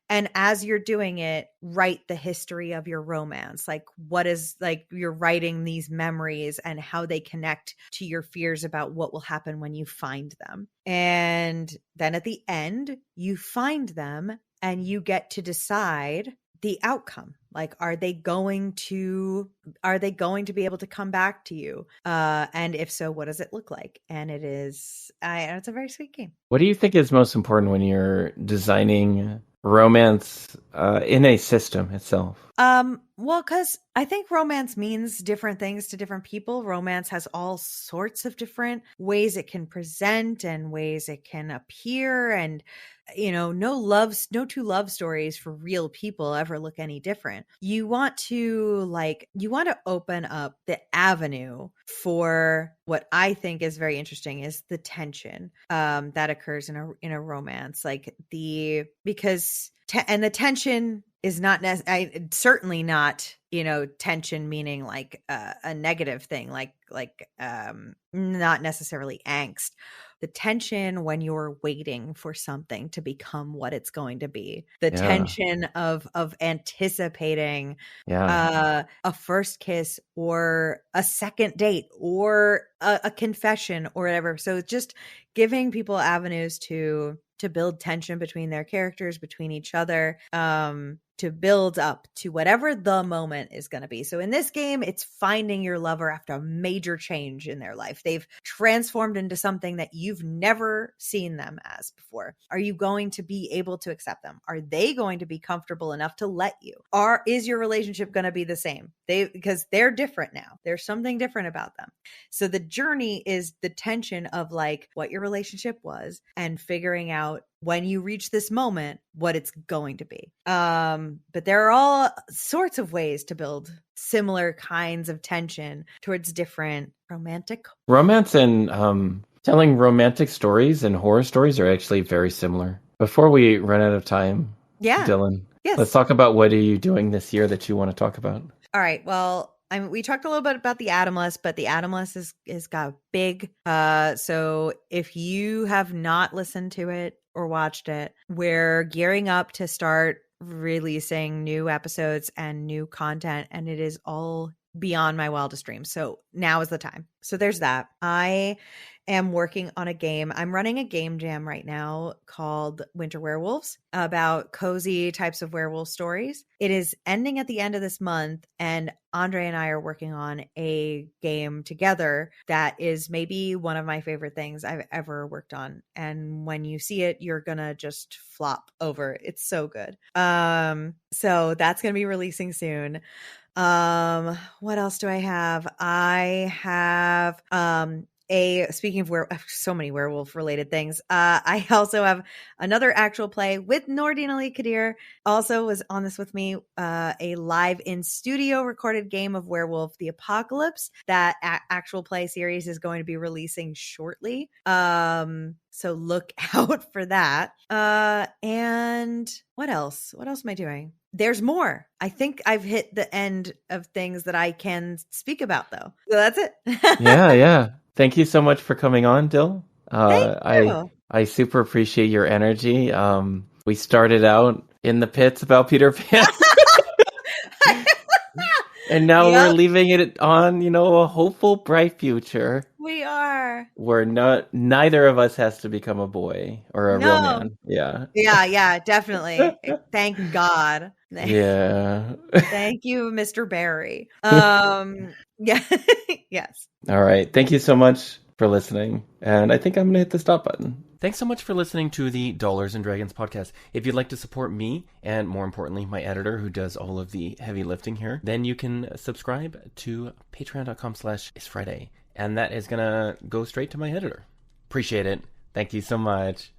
And as you're doing it, write the history of your romance. Like, what is, like, you're writing these memories and how they connect to your fears about what will happen when you find them. And then at the end, you find them and you get to decide the outcome. Like, are they going to be able to come back to you? And if so, what does it look like? And it's a very sweet game. What do you think is most important when you're designing romance in a system itself? Well, because I think romance means different things to different people. Romance has all sorts of different ways it can present and ways it can appear. And, no two love stories for real people ever look any different. You want to open up the avenue for what I think is very interesting is the tension, that occurs in a romance, because the tension is not certainly not, tension meaning like a negative thing, like not necessarily angst. The tension when you're waiting for something to become what it's going to be, the tension of anticipating a first kiss or a second date or a confession or whatever. So just giving people avenues to build tension between their characters, between each other, to build up to whatever the moment is going to be. So in this game, it's finding your lover after a major change in their life. They've transformed into something that you've never seen them as before. Are you going to be able to accept them? Are they going to be comfortable enough to let you? Is your relationship going to be the same? Because they're different now. There's something different about them. So the journey is the tension of like what your relationship was and figuring out when you reach this moment, what it's going to be. But there are all sorts of ways to build similar kinds of tension towards different romance and telling romantic stories and horror stories are actually very similar. Before we run out of time, Dylan, yes, let's talk about what are you doing this year that you want to talk about. All right. Well, we talked a little bit about the Atom List, but the Atom List is got big. So if you have not listened to it or watched it, we're gearing up to start releasing new episodes and new content, and it is all beyond my wildest dreams. So now is the time. So there's that. I am working on a game. I'm running a game jam right now called Winter Werewolves about cozy types of werewolf stories. It is ending at the end of this month, and Andre and I are working on a game together that is maybe one of my favorite things I've ever worked on. And when you see it, you're gonna just flop over. It's so good. So that's gonna be releasing soon. What else do I have? I have speaking of so many werewolf related things. I also have another actual play with Nordine Ali Kadir. Also was on this with me. A live in studio recorded game of Werewolf the Apocalypse. That actual play series is going to be releasing shortly. So look out for that. And what else? What else am I doing? There's more. I think I've hit the end of things that I can speak about, though. So that's it. Yeah. Thank you so much for coming on, Dill. Thank you. I super appreciate your energy. We started out in the pits about Peter Pan. And now we're leaving it on, a hopeful, bright future. We are. Where neither of us has to become a boy or a real man. Yeah. Yeah, definitely. Thank God. Yeah. Thank you, Mr. Barry. Yeah. Yes. All right. Thank you so much for listening. And I think I'm going to hit the stop button. Thanks so much for listening to the Dollars and Dragons podcast. If you'd like to support me, and more importantly, my editor who does all of the heavy lifting here, then you can subscribe to patreon.com/isfriday. And that is going to go straight to my editor. Appreciate it. Thank you so much.